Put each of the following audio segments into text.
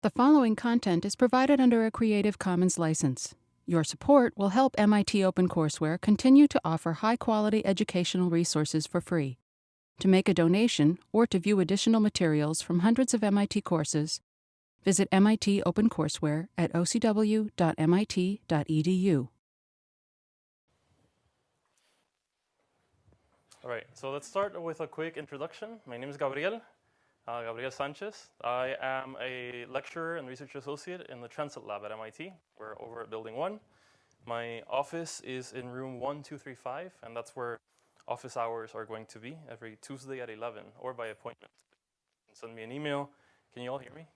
The following content is provided under a Creative Commons license. Your support will help MIT OpenCourseware continue to offer high-quality educational resources for free. To make a donation or to view additional materials from hundreds of MIT courses, visit MIT OpenCourseware at ocw.mit.edu. All right, so let's start with a quick introduction. My name is Gabriel Sanchez. I am a lecturer and research associate in the Transit Lab at MIT. We're over at Building 1. My office is in room 1235, and that's where office hours are going to be every Tuesday at 11 or by appointment. You can send me an email. Can you all hear me?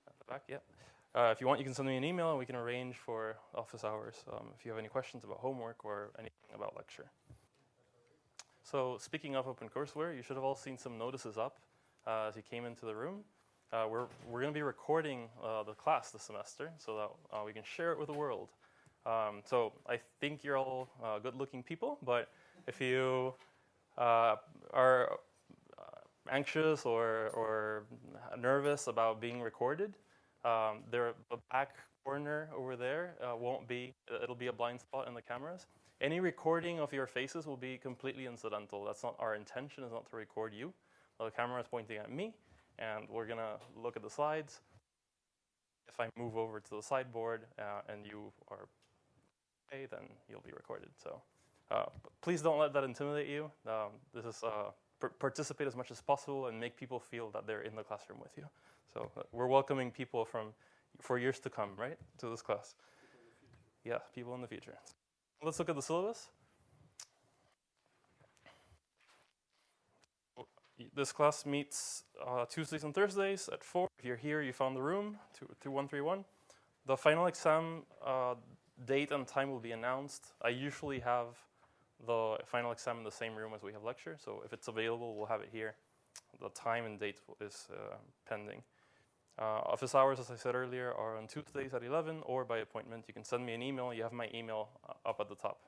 At the back, yeah. If you want, you can send me an email and we can arrange for office hours if you have any questions about homework or anything about lecture. So speaking of OpenCourseware, you should have all seen some notices up as you came into the room. We're going to be recording the class this semester so that we can share it with the world. So I think you're all good-looking people, but if you are anxious or nervous about being recorded, the back corner over there it'll be a blind spot in the cameras. Any recording of your faces will be completely incidental. That's not our intention, is not to record you. The camera is pointing at me, and we're going to look at the slides. If I move over to the sideboard and you are okay, then you'll be recorded. So please don't let that intimidate you. This is participate as much as possible and make people feel that they're in the classroom with you. So we're welcoming people for years to come, right, to this class. Yeah, people in the future. Let's look at the syllabus. This class meets Tuesdays and Thursdays at 4. If you're here, you found the room, 2131. The final exam date and time will be announced. I usually have the final exam in the same room as we have lecture, so if it's available, we'll have it here. The time and date is pending. Office hours, as I said earlier, are on Tuesdays at 11 or by appointment. You can send me an email. You have my email up at the top.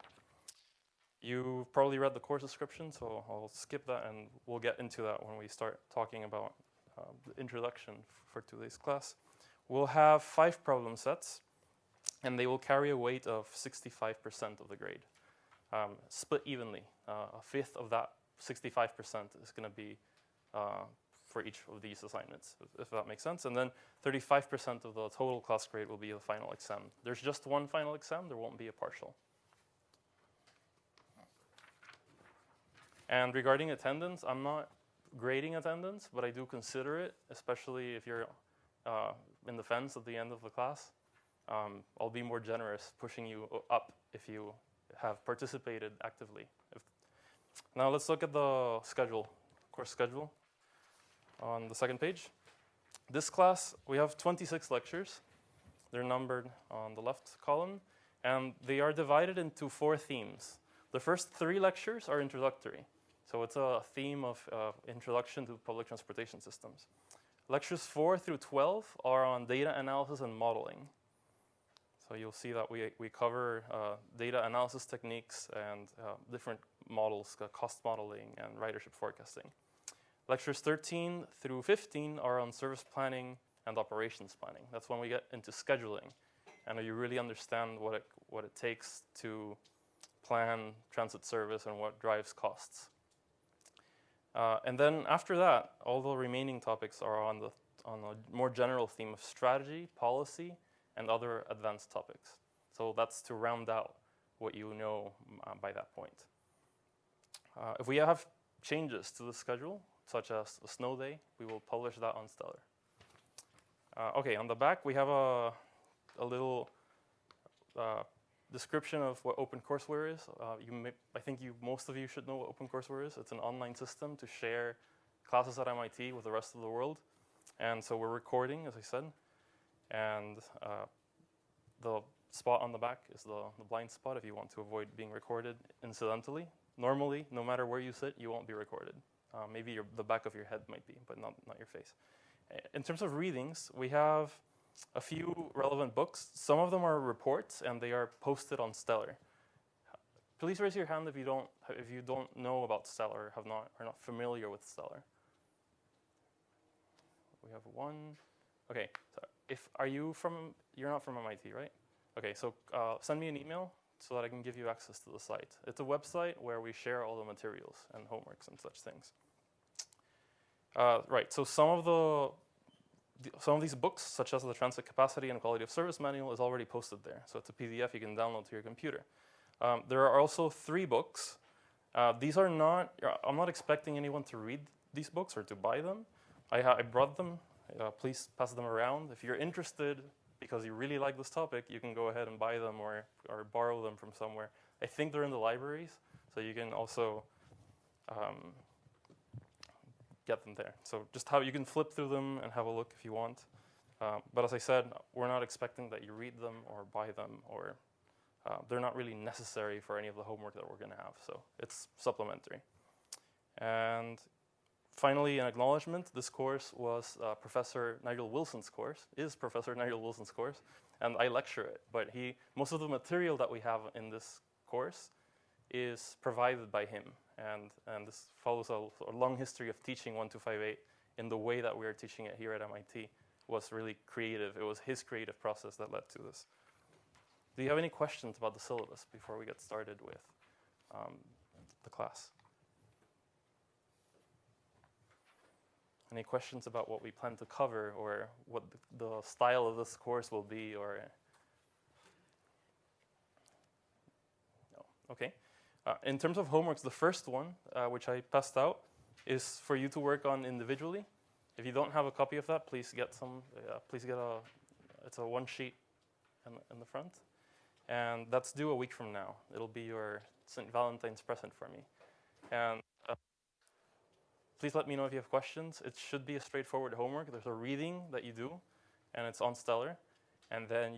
You've probably read the course description, so I'll skip that and we'll get into that when we start talking about the introduction for today's class. We'll have 5 problem sets, and they will carry a weight of 65% of the grade, split evenly. A fifth of that 65% is going to be for each of these assignments, if that makes sense. And then 35% of the total class grade will be the final exam. There's just one final exam. There won't be a partial. And regarding attendance, I'm not grading attendance, but I do consider it, especially if you're in the fence at the end of the class. I'll be more generous pushing you up if you have participated actively. Now let's look at the schedule, course schedule on the second page. This class, we have 26 lectures. They're numbered on the left column, and they are divided into 4 themes. The first 3 lectures are introductory. So it's a theme of introduction to public transportation systems. Lectures 4 through 12 are on data analysis and modeling. So you'll see that we cover data analysis techniques and different models, cost modeling and ridership forecasting. Lectures 13 through 15 are on service planning and operations planning. That's when we get into scheduling, and you really understand what it takes to plan transit service and what drives costs. And then after that, all the remaining topics are on a more general theme of strategy, policy, and other advanced topics. So that's to round out what you know by that point. If we have changes to the schedule, such as a snow day, we will publish that on Stellar. Okay, on the back, we have a little description of what OpenCourseware is. I think most of you should know what OpenCourseware is. It's an online system to share classes at MIT with the rest of the world. And so we're recording, as I said. And the spot on the back is the blind spot if you want to avoid being recorded incidentally. Normally, no matter where you sit, you won't be recorded. Maybe the back of your head might be, but not your face. In terms of readings, we have a few relevant books. Some of them are reports, and they are posted on Stellar. Please raise your hand if you don't know about Stellar, are not familiar with Stellar. We have 1, Okay, so you're not from MIT, right? Okay, so send me an email so that I can give you access to the site. It's a website where we share all the materials and homeworks and such things. Right, so some of these books, such as the Transit Capacity and Quality of Service Manual, is already posted there. So it's a PDF you can download to your computer. There are also 3 books. These are not, I'm not expecting anyone to read these books or to buy them. I brought them. Please pass them around. If you're interested, because you really like this topic, you can go ahead and buy them or borrow them from somewhere. I think they're in the libraries, so you can also get them there. So just how you can flip through them and have a look if you want. But as I said, we're not expecting that you read them or buy them, or they're not really necessary for any of the homework that we're going to have. So it's supplementary. And finally, an acknowledgement. This course was Professor Nigel Wilson's course, and I lecture it. But most of the material that we have in this course is provided by him. And this follows a long history of teaching 1258 in the way that we are teaching it here at MIT. Was really creative. It was his creative process that led to this. Do you have any questions about the syllabus before we get started with the class? Any questions about what we plan to cover or what the style of this course will be? Or no? Okay. In terms of homeworks, the first one, which I passed out, is for you to work on individually. If you don't have a copy of that, please get some. Please get it's a 1 sheet in the front, and that's due a week from now. It'll be your St. Valentine's present for me, and please let me know if you have questions. It should be a straightforward homework. There's a reading that you do, and it's on Stellar, and then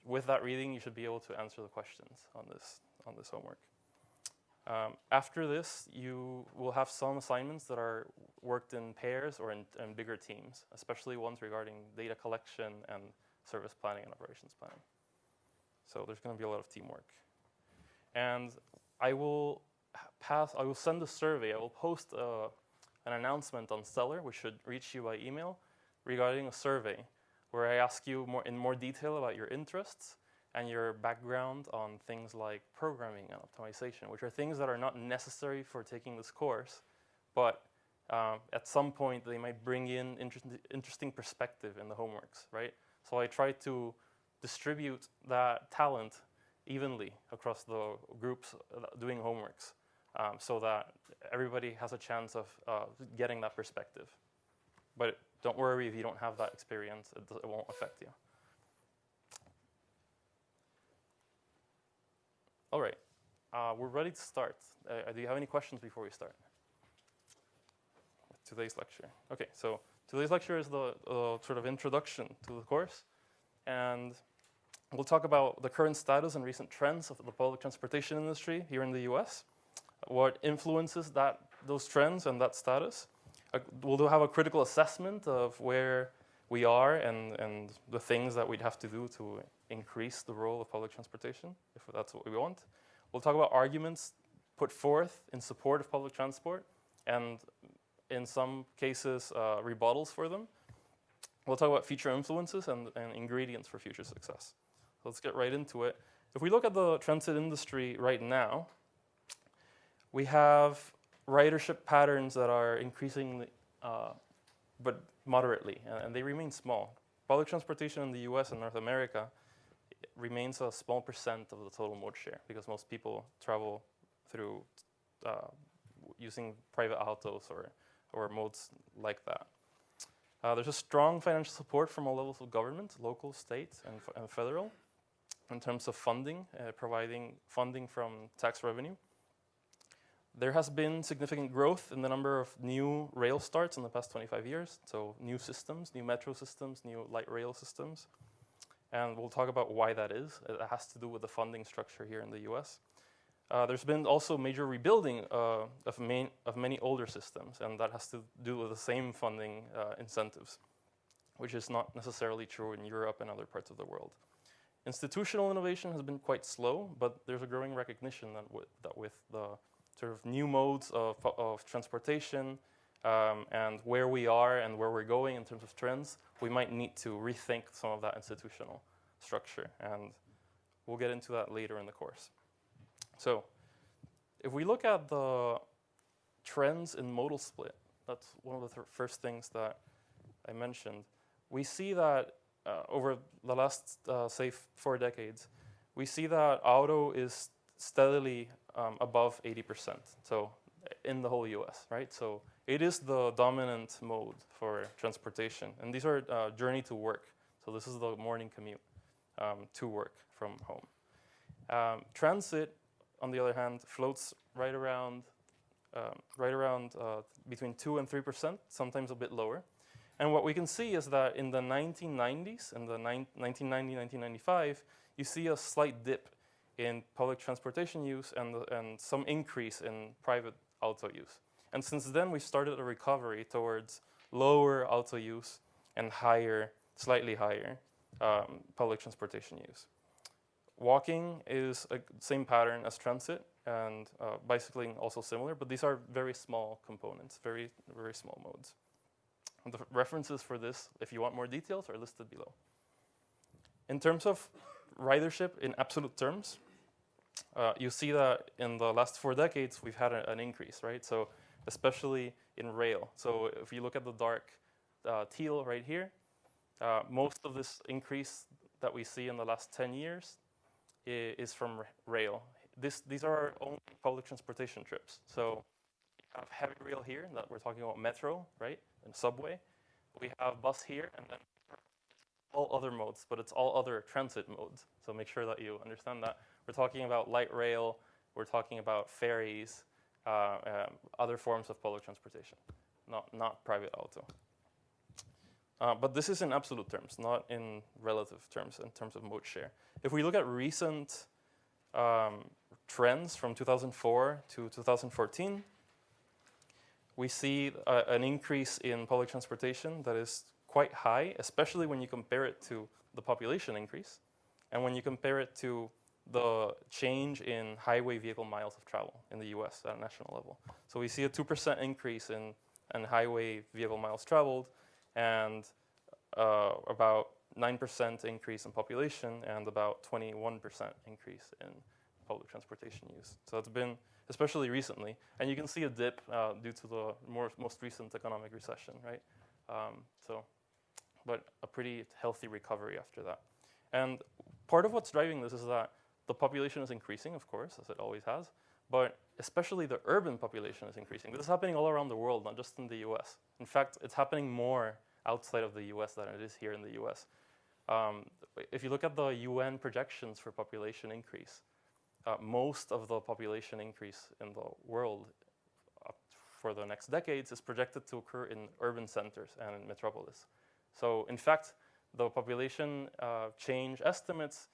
with that reading, you should be able to answer the questions on this homework. After this, you will have some assignments that are worked in pairs or in bigger teams, especially ones regarding data collection and service planning and operations planning. So there's going to be a lot of teamwork. And I will send a survey. I will post an announcement on Stellar, which should reach you by email, regarding a survey where I ask you in more detail about your interests and your background on things like programming and optimization, which are things that are not necessary for taking this course, but at some point they might bring in interesting perspective in the homeworks, right? So I try to distribute that talent evenly across the groups doing homeworks, so that everybody has a chance of getting that perspective. But don't worry if you don't have that experience, it won't affect you. All right, we're ready to start. Do you have any questions before we start? Today's lecture. Okay, so today's lecture is the sort of introduction to the course. And we'll talk about the current status and recent trends of the public transportation industry here in the US, what influences those trends and that status. We'll have a critical assessment of where we are and the things that we'd have to do to increase the role of public transportation, if that's what we want. We'll talk about arguments put forth in support of public transport and in some cases rebuttals for them. We'll talk about future influences and ingredients for future success. So let's get right into it. If we look at the transit industry right now, we have ridership patterns that are increasing, but moderately, and they remain small. Public transportation in the US and North America remains a small percent of the total mode share because most people travel through using private autos or modes like that. There's a strong financial support from all levels of government, local, state, and federal, in terms of funding, providing funding from tax revenue. There has been significant growth in the number of new rail starts in the past 25 years. So new systems, new metro systems, new light rail systems. And we'll talk about why that is. It has to do with the funding structure here in the US. There's been also major rebuilding of many older systems, and that has to do with the same funding incentives, which is not necessarily true in Europe and other parts of the world. Institutional innovation has been quite slow, but there's a growing recognition that with the sort of new modes of transportation and where we are and where we're going in terms of trends, we might need to rethink some of that institutional structure. And we'll get into that later in the course. So if we look at the trends in modal split, that's one of the first things that I mentioned. We see that over the last, say, 4 decades, we see that auto is steadily above 80%, so in the whole US, right? So it is the dominant mode for transportation. And these are journey to work. So this is the morning commute to work from home. Transit, on the other hand, floats right around between 2 and 3%, sometimes a bit lower. And what we can see is that in the 1990s, in the 1990, 1995, you see a slight dip in public transportation use and some increase in private auto use. And since then, we started a recovery towards lower auto use and higher, slightly higher public transportation use. Walking is the same pattern as transit, and bicycling also similar, but these are very small components, very, very small modes. And the references for this, if you want more details, are listed below. In terms of ridership in absolute terms, you see that in the last 4 decades, we've had an increase, right? So especially in rail. So if you look at the dark teal right here, most of this increase that we see in the last 10 years is from rail. These are our own public transportation trips. So we have heavy rail here, that we're talking about metro, right, and subway. We have bus here, and then all other modes, but it's all other transit modes. So make sure that you understand that. We're talking about light rail, we're talking about ferries, other forms of public transportation, not private auto. But this is in absolute terms, not in relative terms, in terms of mode share. If we look at recent trends from 2004 to 2014, we see an increase in public transportation that is quite high, especially when you compare it to the population increase, and when you compare it to the change in highway vehicle miles of travel in the US at a national level. So we see a 2% increase in highway vehicle miles traveled, and about 9% increase in population, and about 21% increase in public transportation use. So it's been, especially recently, and you can see a dip due to the most recent economic recession, right? But a pretty healthy recovery after that. And part of what's driving this is that the population is increasing, of course, as it always has, but especially the urban population is increasing. This is happening all around the world, not just in the US. In fact, it's happening more outside of the US than it is here in the US. If you look at the UN projections for population increase, most of the population increase in the world for the next decades is projected to occur in urban centers and in metropolis. So in fact, the population change estimates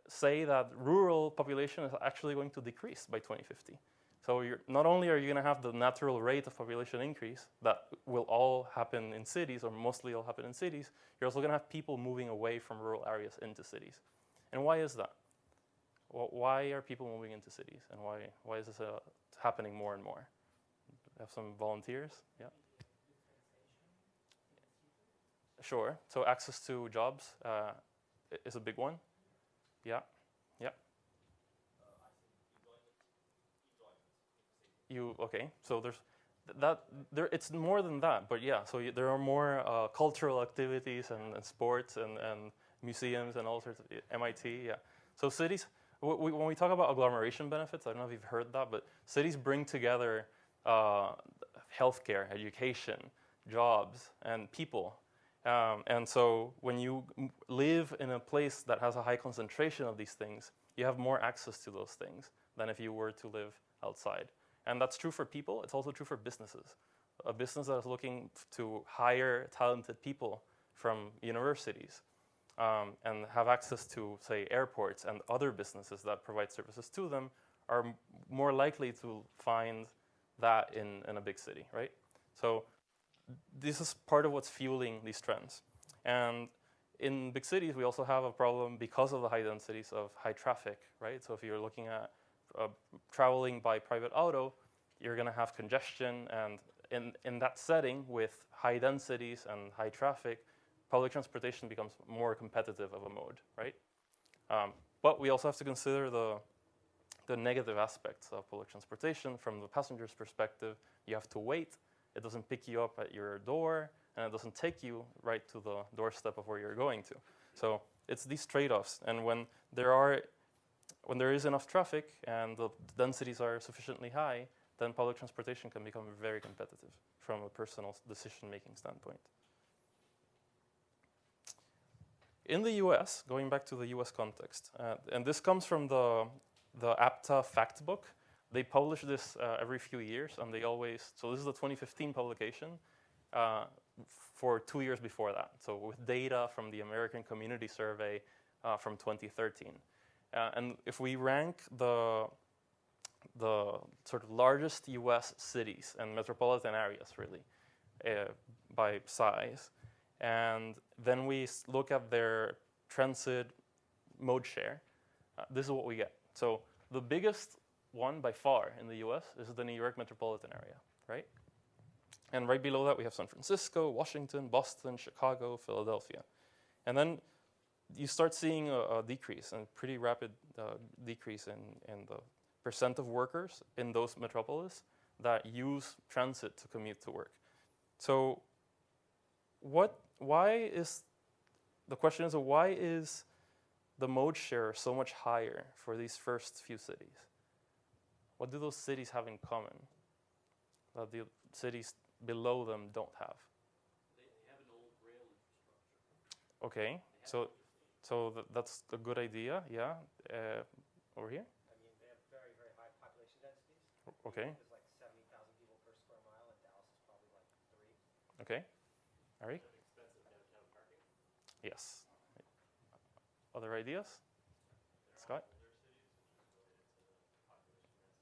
say that rural population is actually going to decrease by 2050. So not only are you going to have the natural rate of population increase that will all happen in cities, or mostly all happen in cities, you're also going to have people moving away from rural areas into cities. And why is that? Well, why are people moving into cities, and why is this happening more and more? We have some volunteers? Yeah. Sure. So access to jobs is a big one. Yeah. Yeah. Okay? So there's that. It's more than that, but yeah. So there are more cultural activities and sports and museums and all sorts of MIT. Yeah. So cities. When we talk about agglomeration benefits, I don't know if you've heard that, but cities bring together healthcare, education, jobs, and people. And so when you live in a place that has a high concentration of these things, you have more access to those things than if you were to live outside. And that's true for people. It's also true for businesses. A business that is looking to hire talented people from universities and have access to, say, airports and other businesses that provide services to them are more likely to find that in a big city, right? So this is part of what's fueling these trends. And in big cities, we also have a problem because of the high densities of high traffic, right? So if you're looking at traveling by private auto, you're going to have congestion, and in that setting with high densities and high traffic, public transportation becomes more competitive of a mode, right? But we also have to consider the negative aspects of public transportation. From the passenger's perspective, you have to wait. It doesn't pick you up at your door, and it doesn't take you right to the doorstep of where you're going to. So it's these trade-offs. And when there is enough traffic and the densities are sufficiently high, then public transportation can become very competitive from a personal decision-making standpoint. In the US, going back to the US context, and this comes from the APTA fact book. They publish this every few years, and they always, so this is the 2015 publication for 2 years before that. So with data from the American Community Survey from 2013. And if we rank the sort of largest US cities and metropolitan areas, really, by size, and then we look at their transit mode share, this is what we get. So the biggest one by far in the US is the New York metropolitan area, right? And right below that we have San Francisco, Washington, Boston, Chicago, Philadelphia. And then you start seeing a decrease, a pretty rapid decrease in the percent of workers in those metropolis that use transit to commute to work. So why is the mode share so much higher for these first few cities? What do those cities have in common that the cities below them don't have? They have an old rail infrastructure. Okay, so that's a good idea, yeah. Over here? I mean, they have very, very high population densities. Okay. There's like 70,000 people per square mile, and Dallas is probably like 3. Okay. Ari? Expensive downtown parking. Yes. Other ideas? Scott?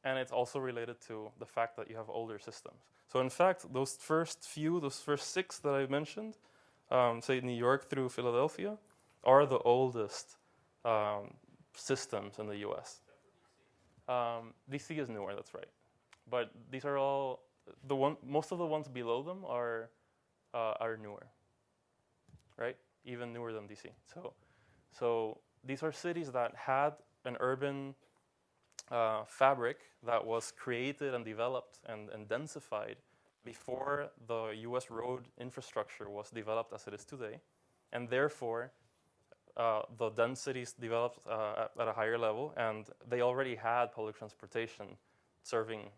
And it's also related to the fact that you have older systems. So in fact, those first 6 that I mentioned, say New York through Philadelphia, are the oldest systems in the US. DC is newer, that's right. But these are all, most of the ones below them are newer, right? Even newer than DC. So these are cities that had an urban fabric that was created and developed and densified before the US road infrastructure was developed as it is today. And therefore, the densities developed at a higher level, and they already had public transportation serving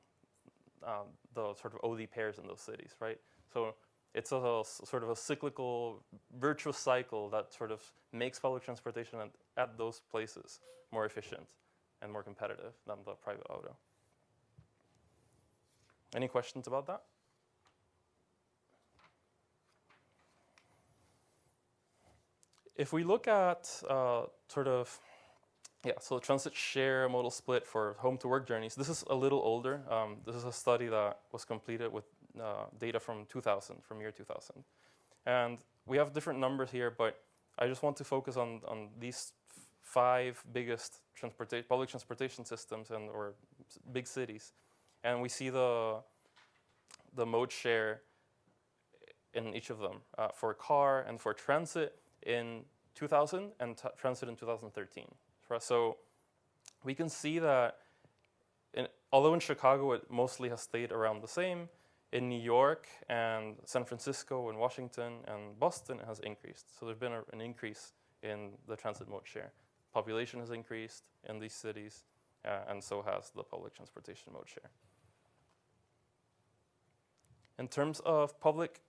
the sort of OD pairs in those cities, right? So it's a sort of a cyclical, virtuous cycle that sort of makes public transportation at those places more efficient and more competitive than the private auto. Any questions about that? If we look at so the transit share modal split for home to work journeys, this is a little older. This is a study that was completed with data from year 2000. And we have different numbers here, but I just want to focus on these 5 biggest public transportation systems or big cities. And we see the mode share in each of them for car and for transit in 2000 and transit in 2013. So we can see that although in Chicago it mostly has stayed around the same, in New York and San Francisco and Washington and Boston it has increased. So there's been an increase in the transit mode share. Population has increased in these cities, and so has the public transportation mode share. In terms of public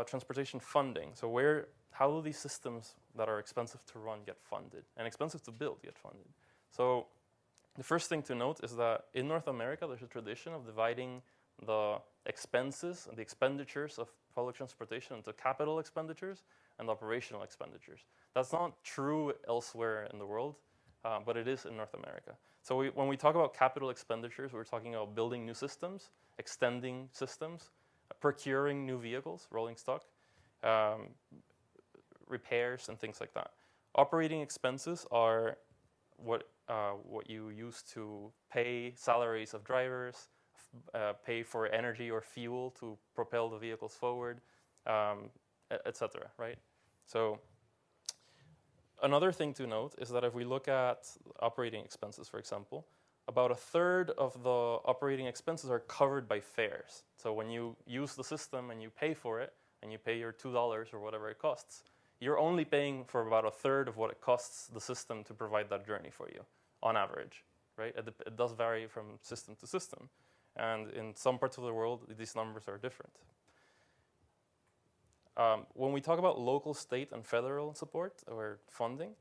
transportation funding, so how do these systems that are expensive to run get funded and expensive to build get funded? So the first thing to note is that in North America, there's a tradition of dividing the expenses and the expenditures of public transportation into capital expenditures and operational expenditures. That's not true elsewhere in the world, but it is in North America. So when we talk about capital expenditures, we're talking about building new systems, extending systems, procuring new vehicles, rolling stock, repairs, and things like that. Operating expenses are what you use to pay salaries of drivers, pay for energy or fuel to propel the vehicles forward, etc. Right? So another thing to note is that if we look at operating expenses, for example, about a third of the operating expenses are covered by fares. So when you use the system and you pay for it, and you pay your $2 or whatever it costs, you're only paying for about a third of what it costs the system to provide that journey for you, on average, right? It does vary from system to system. And in some parts of the world, these numbers are different. When we talk about local, state, and federal support or funding,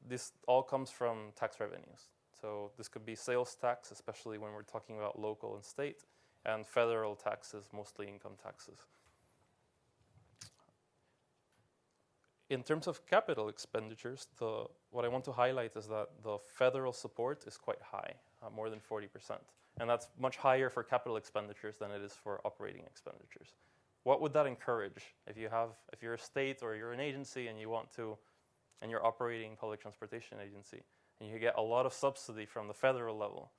this all comes from tax revenues. So this could be sales tax, especially when we're talking about local and state, and federal taxes, mostly income taxes. In terms of capital expenditures, what I want to highlight is that the federal support is quite high, more than 40%. And that's much higher for capital expenditures than it is for operating expenditures. What would that encourage? If you're a state or you're an agency and you're operating public transportation agency, and you get a lot of subsidy from the federal level,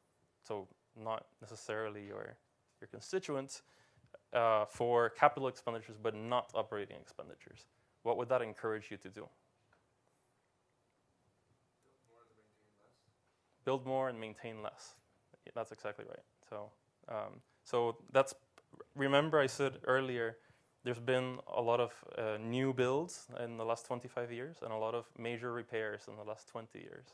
so not necessarily your constituents, for capital expenditures but not operating expenditures, what would that encourage you to do? Build more and maintain less. That's exactly right. So that's, remember I said earlier, there's been a lot of new builds in the last 25 years and a lot of major repairs in the last 20 years.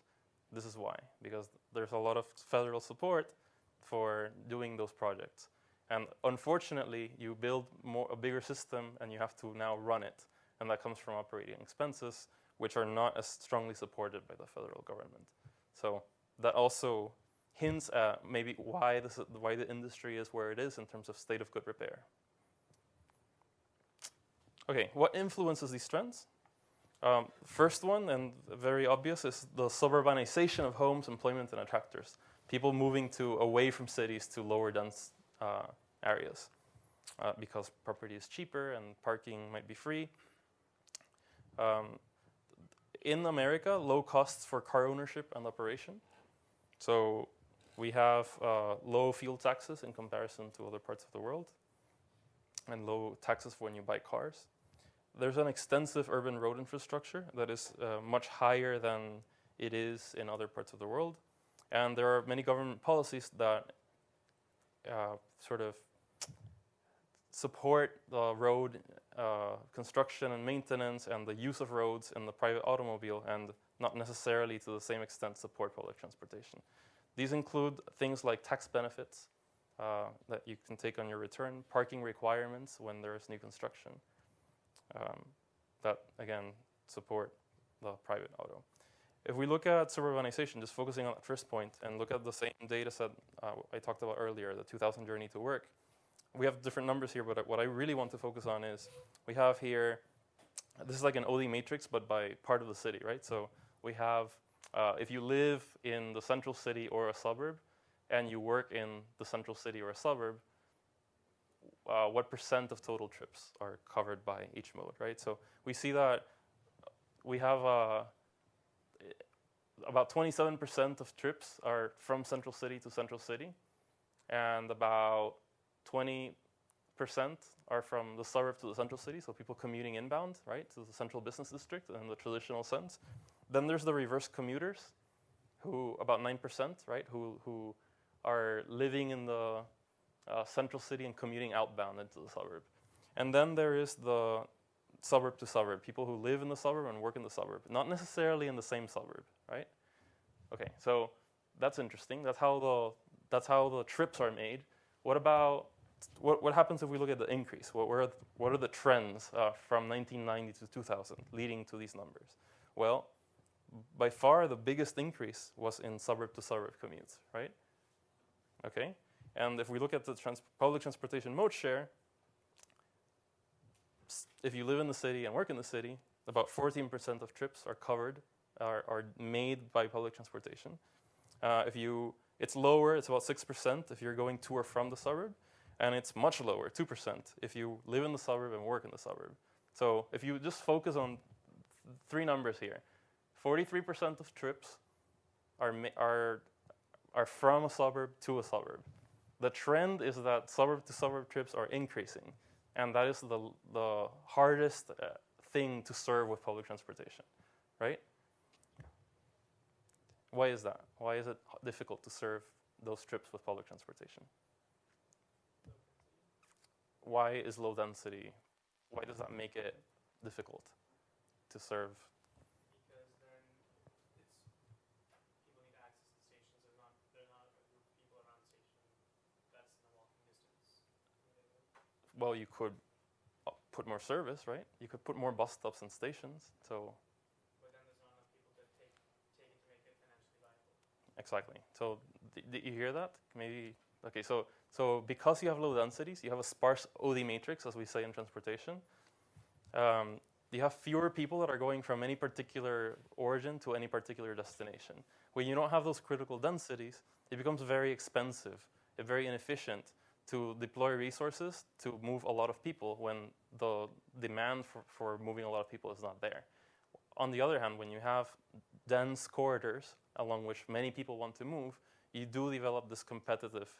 This is why, because there's a lot of federal support for doing those projects. And unfortunately, you build a bigger system and you have to now run it. And that comes from operating expenses, which are not as strongly supported by the federal government. So that also hints at maybe why the industry is where it is in terms of state of good repair. Okay, what influences these trends? First one, and very obvious, is the suburbanization of homes, employment, and attractors. People moving away from cities to lower dense areas because property is cheaper and parking might be free. In America, low costs for car ownership and operation. So we have low fuel taxes in comparison to other parts of the world, and low taxes when you buy cars. There's an extensive urban road infrastructure that is much higher than it is in other parts of the world. And there are many government policies that sort of support the road construction and maintenance and the use of roads in the private automobile, and not necessarily to the same extent support public transportation. These include things like tax benefits that you can take on your return, parking requirements when there is new construction, that again support the private auto. If we look at suburbanization, just focusing on that first point, and look at the same data set I talked about earlier, the 2000 journey to work, we have different numbers here, but what I really want to focus on is we have here, this is like an OD matrix, but by part of the city, right? So we have, if you live in the central city or a suburb, and you work in the central city or a suburb, what percent of total trips are covered by each mode, right? So we see that we have about 27% of trips are from central city to central city, and about 20% are from the suburb to the central city, so people commuting inbound, right, to the central business district in the traditional sense. Then there's the reverse commuters, who about 9%, right, who are living in the central city and commuting outbound into the suburb. And then there is the suburb to suburb, people who live in the suburb and work in the suburb, not necessarily in the same suburb, right? Okay, so that's interesting. That's how the trips are made. What about what happens if we look at the increase? What are the trends from 1990 to 2000 leading to these numbers? Well, by far the biggest increase was in suburb to suburb commutes, right? Okay, and if we look at the public transportation mode share, if you live in the city and work in the city, about 14% of trips are covered, are made by public transportation. It's lower, it's about 6% if you're going to or from the suburb, and it's much lower, 2%, if you live in the suburb and work in the suburb. So if you just focus on three numbers here, 43% of trips are from a suburb to a suburb. The trend is that suburb-to-suburb trips are increasing, and that is the hardest thing to serve with public transportation, right? Why is that? Why is it difficult to serve those trips with public transportation? Why is low density? Why does that make it difficult to serve? Because then people need to access the stations. There's not a group of people around the station that's in a walking distance. Well, you could put more service, right? You could put more bus stops and stations. So But then there's not enough people to take it to make it financially viable. exactly. So did you hear that? Maybe. Okay. So because you have low densities, you have a sparse OD matrix, as we say in transportation. You have fewer people that are going from any particular origin to any particular destination. When you don't have those critical densities, it becomes very expensive and very inefficient to deploy resources to move a lot of people when the demand for moving a lot of people is not there. On the other hand, when you have dense corridors along which many people want to move, you do develop this competitive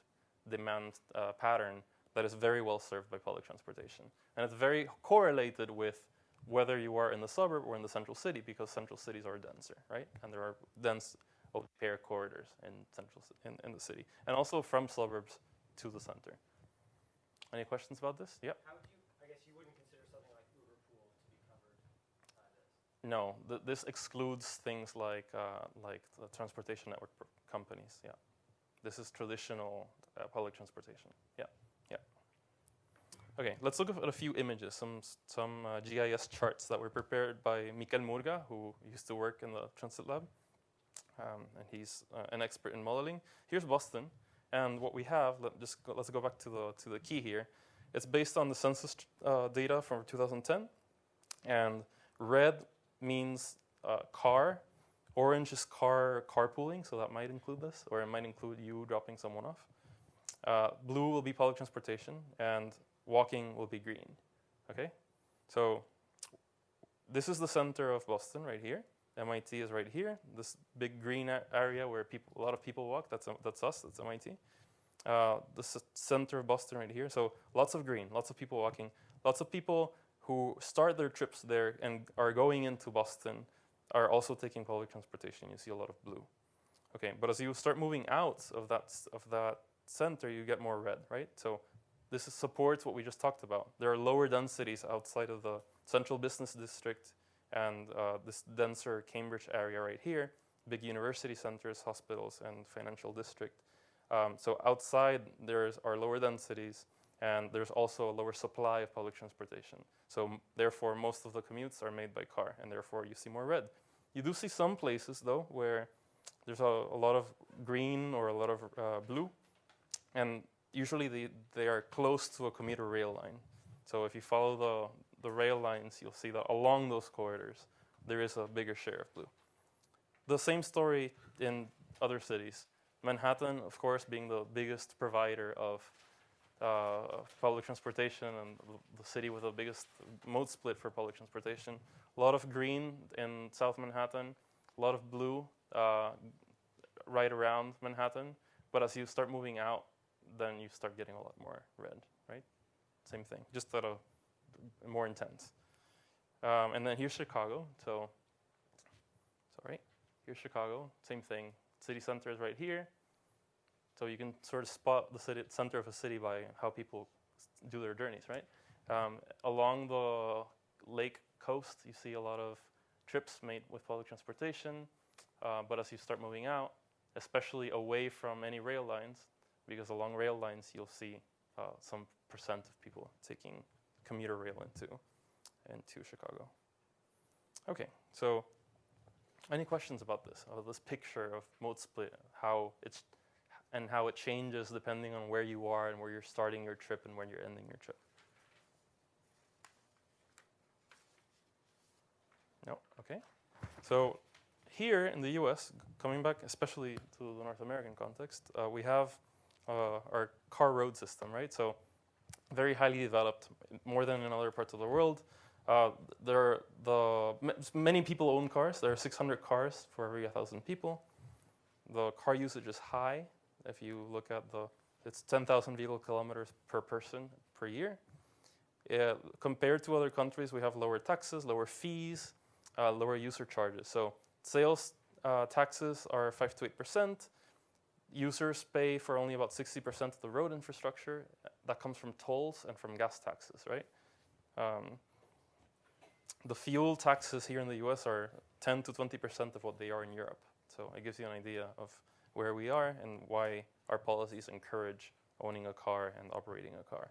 demand pattern that is very well served by public transportation. And it's very correlated with whether you are in the suburb or in the central city, because central cities are denser, right? And there are dense pair corridors in the city, and also from suburbs to the center. Any questions about this? Yep. How would you? I guess you wouldn't consider something like Uber Pool to be covered by this. No, this excludes things like the transportation network companies. Yeah, this is traditional public transportation. Yeah, yeah. Okay, let's look at a few images, some GIS charts that were prepared by Mikel Murga, who used to work in the Transit Lab, and he's an expert in modeling. Here's Boston, and what we have. Let's go back to the key here. It's based on the census data from 2010, and red means car, orange is carpooling, so that might include this, or it might include you dropping someone off. Blue will be public transportation, and walking will be green. Okay, so this is the center of Boston right here. MIT is right here. This big green area where a lot of people walk. That's us. That's MIT. The center of Boston right here. So lots of green, lots of people walking, lots of people who start their trips there and are going into Boston are also taking public transportation. You see a lot of blue. Okay, but as you start moving out of that center, you get more red, right? So this supports what we just talked about. There are lower densities outside of the central business district and this denser Cambridge area right here, big university centers, hospitals, and financial district. So outside there are lower densities, and there's also a lower supply of public transportation. So therefore, most of the commutes are made by car, and therefore you see more red. You do see some places, though, where there's a lot of green or a lot of blue, and usually they are close to a commuter rail line. So if you follow the rail lines, you'll see that along those corridors, there is a bigger share of blue. The same story in other cities. Manhattan, of course, being the biggest provider of public transportation and the city with the biggest mode split for public transportation. A lot of green in South Manhattan, a lot of blue right around Manhattan. But as you start moving out, then you start getting a lot more red, right? Same thing, just at a more intense. And then here's Chicago. Here's Chicago, same thing. City center is right here. So you can sort of spot the center of a city by how people do their journeys, right? Along the lake coast, you see a lot of trips made with public transportation. But as you start moving out, especially away from any rail lines, because along rail lines, you'll see some percent of people taking commuter rail into Chicago. Okay, so any questions about this picture of mode split, how it changes depending on where you are and where you're starting your trip and when you're ending your trip? No? Okay. So here in the US, coming back especially to the North American context, we have our car road system, right? So very highly developed, more than in other parts of the world. Many people own cars. There are 600 cars for every 1,000 people. The car usage is high. If you look at the It's 10,000 vehicle kilometers per person per year. Compared to other countries, we have lower taxes, lower fees, lower user charges. So sales taxes are 5 to 8%. Users pay for only about 60% of the road infrastructure. That comes from tolls and from gas taxes, right? The fuel taxes here in the US are 10 to 20% of what they are in Europe. So it gives you an idea of where we are and why our policies encourage owning a car and operating a car.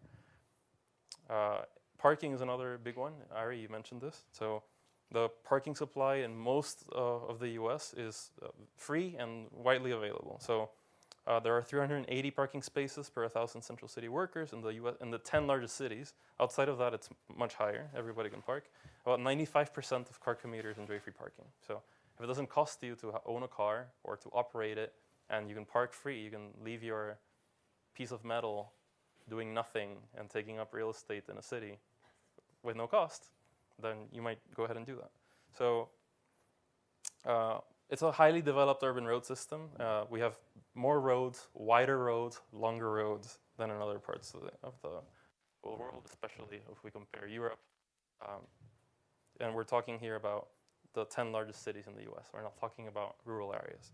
Parking is another big one. Ari, you mentioned this. So the parking supply in most of the US is free and widely available. So there are 380 parking spaces per 1,000 central city workers in the US, in the 10 largest cities. Outside of that, it's much higher. Everybody can park. About 95% of car commuters enjoy free parking. So if it doesn't cost you to own a car or to operate it, and you can park free, you can leave your piece of metal doing nothing and taking up real estate in a city with no cost, then you might go ahead and do that. So it's a highly developed urban road system. We have more roads, wider roads, longer roads than in other parts of the world, especially if we compare Europe. And we're talking here about the 10 largest cities in the US. We're not talking about rural areas.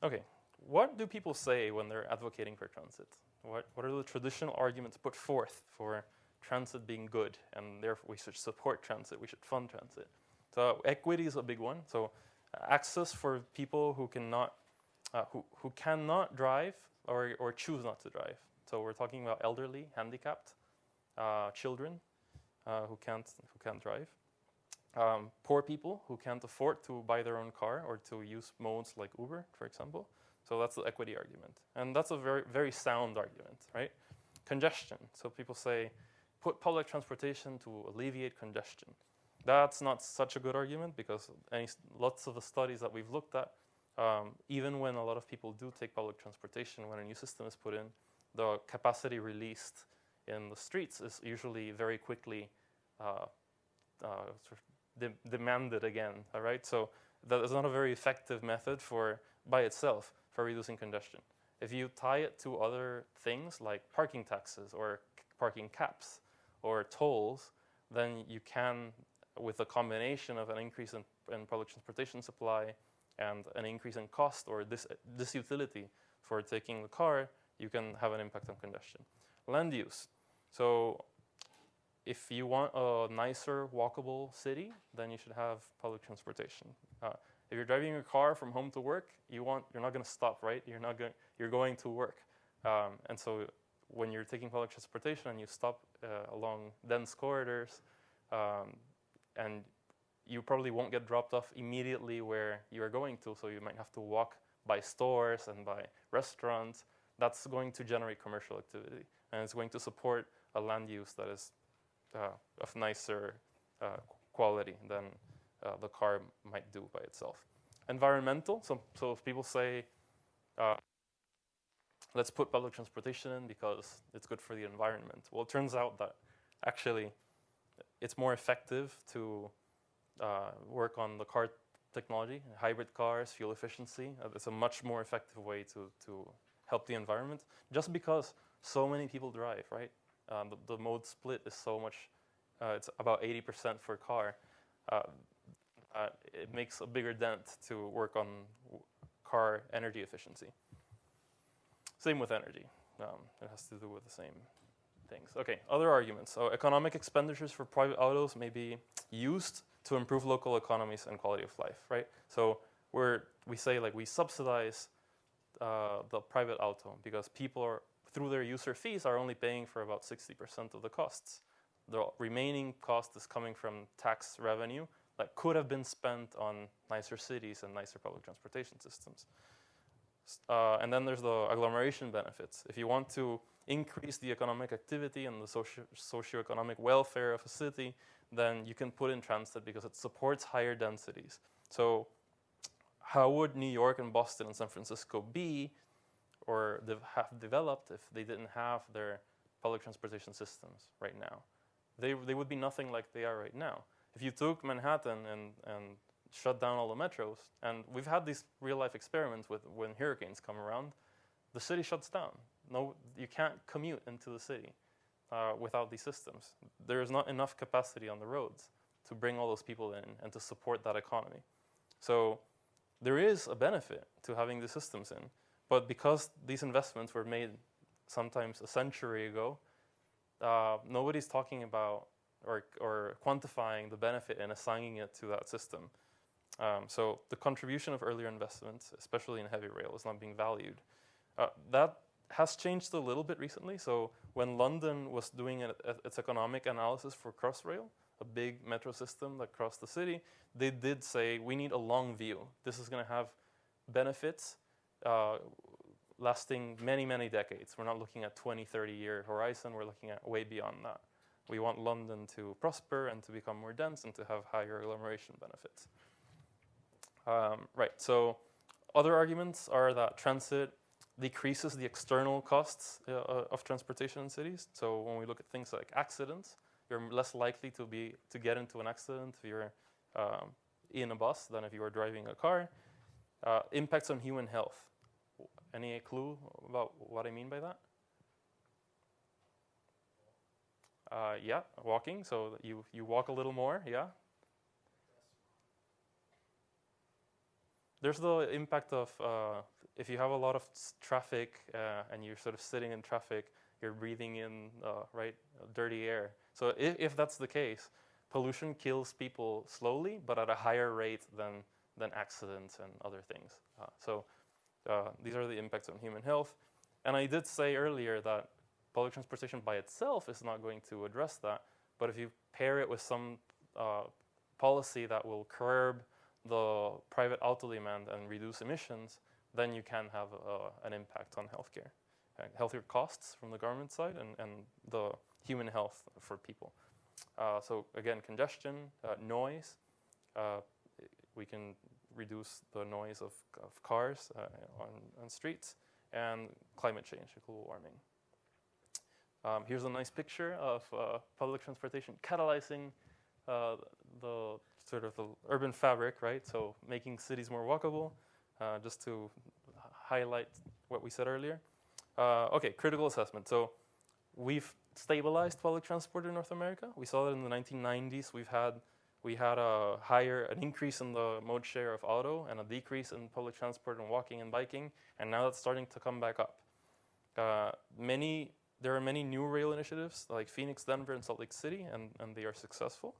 Okay, what do people say when they're advocating for transit? What are the traditional arguments put forth for transit being good, and therefore we should support transit, we should fund transit? So equity is a big one. So access for people who cannot drive or choose not to drive. So we're talking about elderly, handicapped, children who can't drive. Poor people who can't afford to buy their own car or to use modes like Uber, for example. So that's the equity argument. And that's a very, very sound argument, right? Congestion. So people say, put public transportation to alleviate congestion. That's not such a good argument because lots of the studies that we've looked at, even when a lot of people do take public transportation, when a new system is put in, the capacity released in the streets is usually very quickly demanded again, all right? So that is not a very effective method by itself for reducing congestion. If you tie it to other things like parking taxes or parking caps or tolls, then you can, with a combination of an increase in public transportation supply and an increase in cost or this utility for taking the car, you can have an impact on congestion. Land use. So if you want a nicer, walkable city, then you should have public transportation. If you're driving your car from home to work, you're not going to stop, right? You're going to work, and so when you're taking public transportation and you stop along dense corridors, and you probably won't get dropped off immediately where you are going to, so you might have to walk by stores and by restaurants. That's going to generate commercial activity, and it's going to support a land use that is of nicer quality than the car might do by itself. Environmental, so if people say, let's put public transportation in because it's good for the environment. Well, it turns out that actually it's more effective to work on the car technology, hybrid cars, fuel efficiency. It's a much more effective way to help the environment, just because so many people drive, right? The mode split is so much, it's about 80% for car. It makes a bigger dent to work on car energy efficiency. Same with energy. It has to do with the same things. Okay, other arguments. So economic expenditures for private autos may be used to improve local economies and quality of life, right? So we say like we subsidize the private auto because people are, through their user fees, are only paying for about 60% of the costs. The remaining cost is coming from tax revenue that could have been spent on nicer cities and nicer public transportation systems. And then there's the agglomeration benefits. If you want to increase the economic activity and the socioeconomic welfare of a city, then you can put in transit because it supports higher densities. So how would New York and Boston and San Francisco be or have developed if they didn't have their public transportation systems right now? They would be nothing like they are right now. If you took Manhattan and shut down all the metros, and we've had these real-life experiments with when hurricanes come around, the city shuts down. No, you can't commute into the city without these systems. There is not enough capacity on the roads to bring all those people in and to support that economy. So there is a benefit to having the systems in, but because these investments were made sometimes a century ago, nobody's talking about or quantifying the benefit and assigning it to that system. So the contribution of earlier investments, especially in heavy rail, is not being valued. That has changed a little bit recently. So when London was doing its economic analysis for Crossrail, a big metro system that crossed the city, they did say, we need a long view. This is going to have benefits lasting many, many decades. We're not looking at 20, 30-year horizon. We're looking at way beyond that. We want London to prosper and to become more dense and to have higher agglomeration benefits. Right, so other arguments are that transit decreases the external costs of transportation in cities. So when we look at things like accidents, you're less likely to get into an accident if you're in a bus than if you are driving a car. Impacts on human health. Any clue about what I mean by that? Yeah, walking. So you walk a little more, yeah. There's the impact of if you have a lot of traffic and you're sort of sitting in traffic, you're breathing in dirty air. So if that's the case, pollution kills people slowly, but at a higher rate than accidents and other things. These are the impacts on human health. And I did say earlier that public transportation by itself is not going to address that, but if you pair it with some policy that will curb the private auto demand and reduce emissions, then you can have an impact on healthcare. Healthier costs from the government side and the human health for people. So again, congestion, noise. We can reduce the noise of cars on streets, and climate change, global warming. Here's a nice picture of public transportation catalyzing the sort of the urban fabric, right? So making cities more walkable, just to highlight what we said earlier. Okay, critical assessment. So we've stabilized public transport in North America. We saw that in the 1990s. We had an increase in the mode share of auto and a decrease in public transport and walking and biking, and now that's starting to come back up. There are many new rail initiatives like Phoenix, Denver, and Salt Lake City, and they are successful.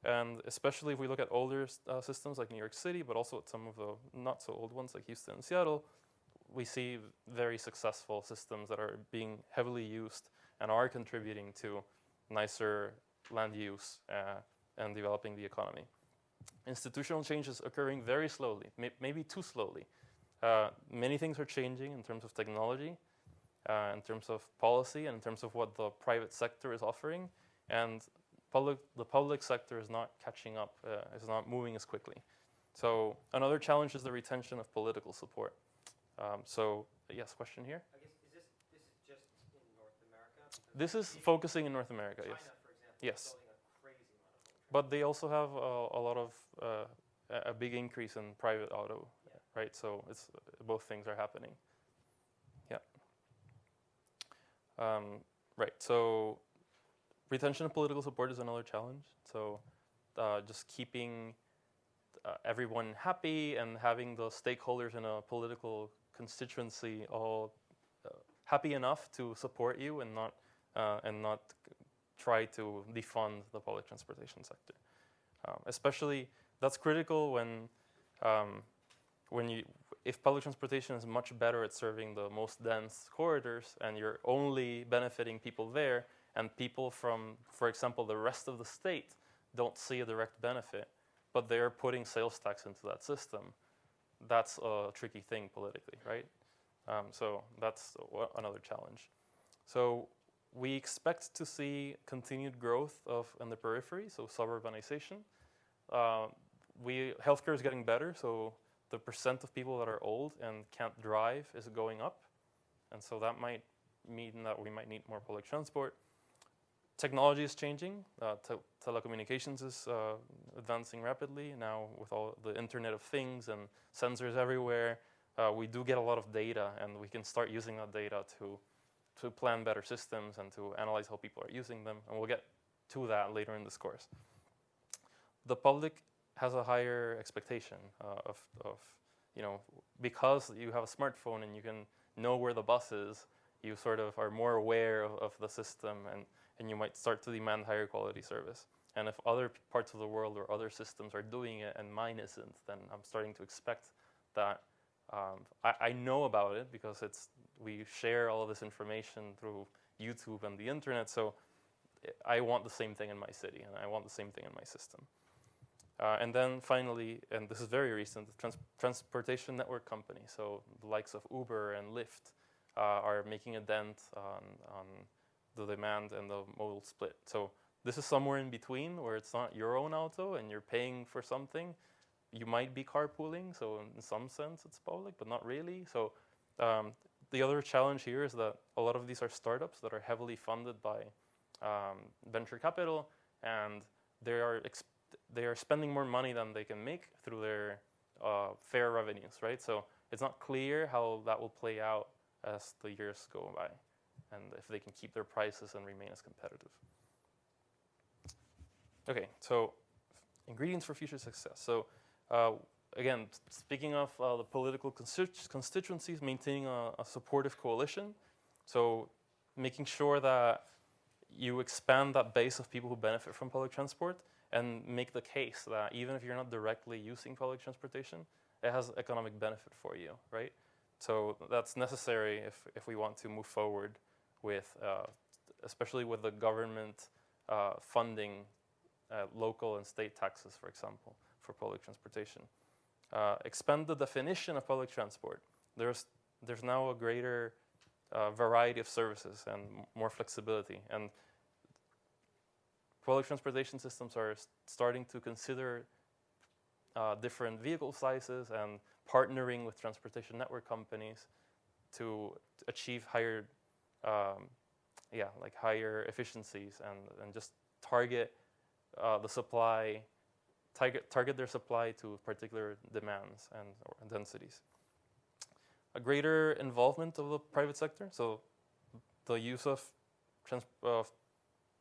And especially if we look at older systems like New York City, but also at some of the not so old ones like Houston and Seattle, we see very successful systems that are being heavily used and are contributing to nicer land use and developing the economy. Institutional change is occurring very slowly, maybe too slowly. Many things are changing in terms of technology, in terms of policy, and in terms of what the private sector is offering. And the public sector is not catching up, is not moving as quickly. So another challenge is the retention of political support. Yes, question here? I guess, is this is just in North America? This is focusing in North America, China, yes. for example, Yes. is building a crazy amount of public But they also have a lot of, a big increase in private auto, right? So both things are happening. Yeah. Right, so retention of political support is another challenge. So just keeping everyone happy and having the stakeholders in a political constituency all happy enough to support you and not try to defund the public transportation sector. Especially, that's critical if public transportation is much better at serving the most dense corridors and you're only benefiting people there, and people from, for example, the rest of the state don't see a direct benefit, but they're putting sales tax into that system, that's a tricky thing politically, right? So that's another challenge. So we expect to see continued growth in the periphery, so suburbanization. Healthcare is getting better, so the percent of people that are old and can't drive is going up. And so that might mean that we might need more public transport. Technology is changing. Telecommunications is advancing rapidly now with all the Internet of Things and sensors everywhere. we do get a lot of data, and we can start using that data to plan better systems and to analyze how people are using them. And we'll get to that later in this course. The public has a higher expectation of because you have a smartphone and you can know where the bus is, you sort of are more aware of the system, and you might start to demand higher quality service. And if other parts of the world or other systems are doing it and mine isn't, then I'm starting to expect that I know about it because we share all of this information through YouTube and the internet. So I want the same thing in my city, and I want the same thing in my system. And then finally, and this is very recent, the transportation network companies, so the likes of Uber and Lyft, are making a dent on the demand and the modal split. So this is somewhere in between where it's not your own auto and you're paying for something. You might be carpooling, so in some sense it's public, but not really. So the other challenge here is that a lot of these are startups that are heavily funded by venture capital, and they are spending more money than they can make through their fare revenues, right? So it's not clear how that will play out as the years go by, and if they can keep their prices and remain as competitive. Okay, so ingredients for future success. So again, speaking of the political constituencies, maintaining a supportive coalition. So making sure that you expand that base of people who benefit from public transport and make the case that even if you're not directly using public transportation, it has economic benefit for you, right? So that's necessary if we want to move forward with, especially with the government funding local and state taxes, for example, for public transportation. Expand the definition of public transport. There's now a greater variety of services and more flexibility. And public transportation systems are starting to consider different vehicle sizes and partnering with transportation network companies to achieve higher, higher efficiencies and just target the supply, target their supply to particular demands and densities. A greater involvement of the private sector, so the use of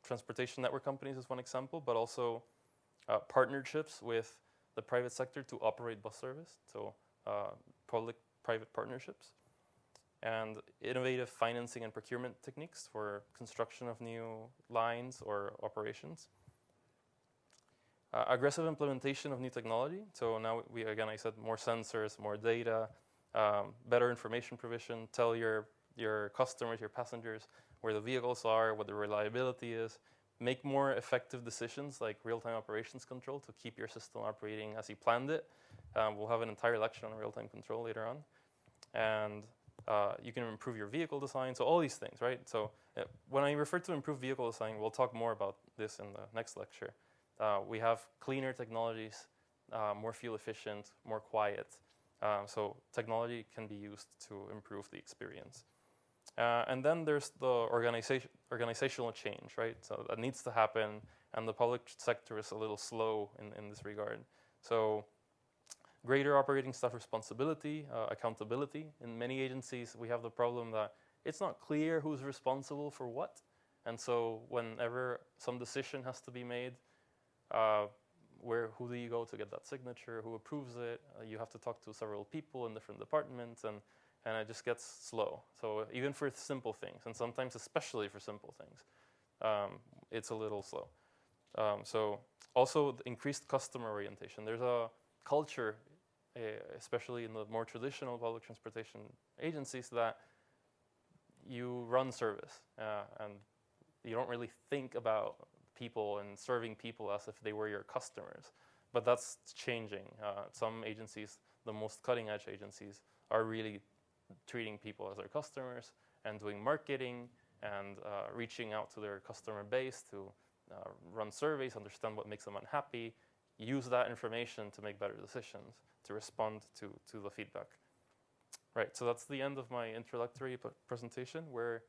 transportation network companies is one example, but also partnerships with the private sector to operate bus service, so public-private partnerships, and innovative financing and procurement techniques for construction of new lines or operations. Aggressive implementation of new technology, so now I said more sensors, more data, better information provision, tell your customers, your passengers, where the vehicles are, what the reliability is, make more effective decisions like real-time operations control to keep your system operating as you planned it. We'll have an entire lecture on real-time control later on. And you can improve your vehicle design, so all these things, right? So when I refer to improved vehicle design, we'll talk more about this in the next lecture. We have cleaner technologies, more fuel efficient, more quiet. So technology can be used to improve the experience. And then there's the organizational change, right? So that needs to happen, and the public sector is a little slow in this regard. So greater operating staff responsibility, accountability. In many agencies, we have the problem that it's not clear who's responsible for what. And so whenever some decision has to be made, who do you go to get that signature? Who approves it? You have to talk to several people in different departments, and it just gets slow. So even for simple things, and sometimes especially for simple things, it's a little slow. So also the increased customer orientation. There's a culture, especially in the more traditional public transportation agencies, that you run service and you don't really think about people and serving people as if they were your customers. But that's changing. Some agencies, the most cutting edge agencies, are really treating people as their customers and doing marketing and reaching out to their customer base to run surveys, understand what makes them unhappy, use that information to make better decisions, to respond to the feedback. Right, so that's the end of my introductory presentation. We're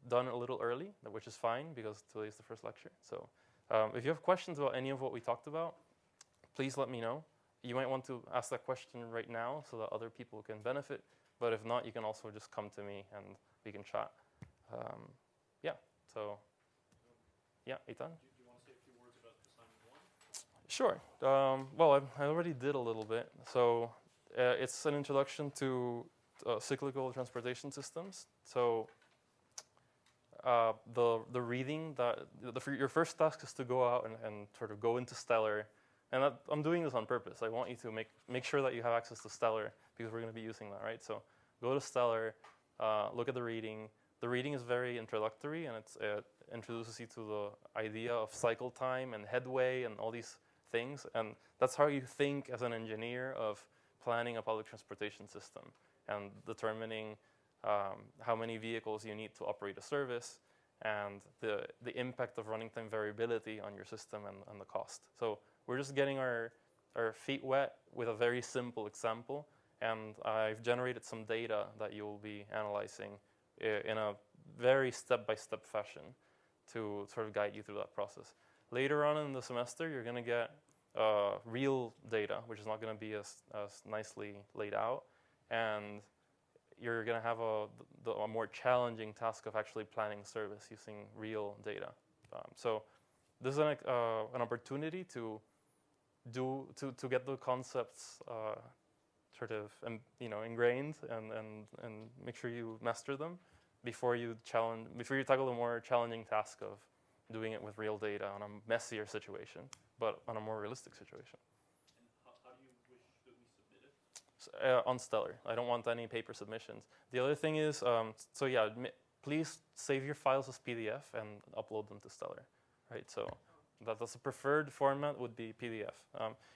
done a little early, which is fine because today is the first lecture. So if you have questions about any of what we talked about, please let me know. you might want to ask that question right now so that other people can benefit. But if not, you can also just come to me and we can chat. Yeah, so, yeah, Eitan? Do you want to say a few words about assignment 1? Sure. Well, I already did a little bit. So it's an introduction to cyclical transportation systems. So the reading that your first task is to go out and sort of go into Stellar, and I'm doing this on purpose. I want you to make sure that you have access to Stellar because we're going to be using that, right? So go to Stellar, look at the reading. The reading is very introductory, and it introduces you to the idea of cycle time and headway and all these things, and that's how you think as an engineer of planning a public transportation system and determining how many vehicles you need to operate a service and the impact of running time variability on your system and the cost. So we're just getting our feet wet with a very simple example, and I've generated some data that you'll be analyzing in a very step-by-step fashion to sort of guide you through that process. Later on in the semester, you're going to get real data, which is not going to be as nicely laid out, and you're going to have a more challenging task of actually planning service using real data. So this is an opportunity to get the concepts sort of ingrained and make sure you master them before you tackle the more challenging task of doing it with real data on a messier situation, but on a more realistic situation. And how do you wish that we submit it? On Stellar. I don't want any paper submissions. The other thing is, so yeah, please save your files as PDF and upload them to Stellar, right? So that's the preferred format would be PDF.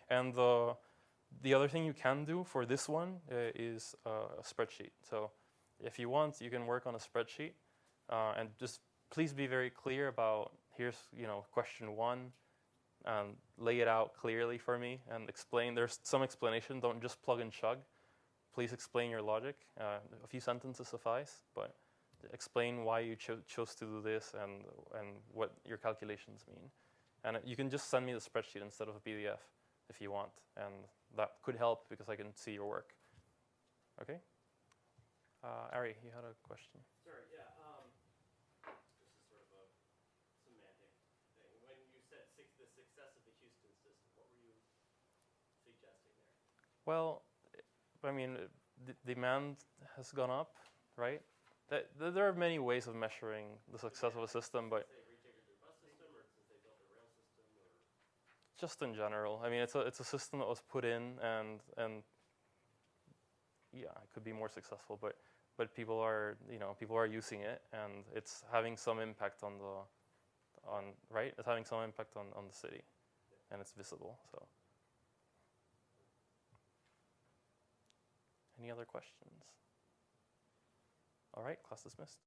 And the other thing you can do for this one is a spreadsheet. So if you want, you can work on a spreadsheet and just please be very clear about here's question 1, and lay it out clearly for me and explain. There's some explanation. Don't just plug and chug. Please explain your logic. A few sentences suffice, but explain why you chose to do this and what your calculations mean. And you can just send me the spreadsheet instead of a PDF if you want, and that could help because I can see your work. Okay? Ari, you had a question. Sorry, yeah. This is sort of a semantic thing. When you said the success of the Houston system, what were you suggesting there? Well, I mean, demand has gone up, right? There are many ways of measuring the success of a system, but Since they rejiggered their bus system, or since they built a rail system, or just in general. I mean, it's a system that was put in, and yeah, it could be more successful, but people are using it, and it's having some impact on right? It's having some impact on the city, and it's visible. So, any other questions? All right, class dismissed.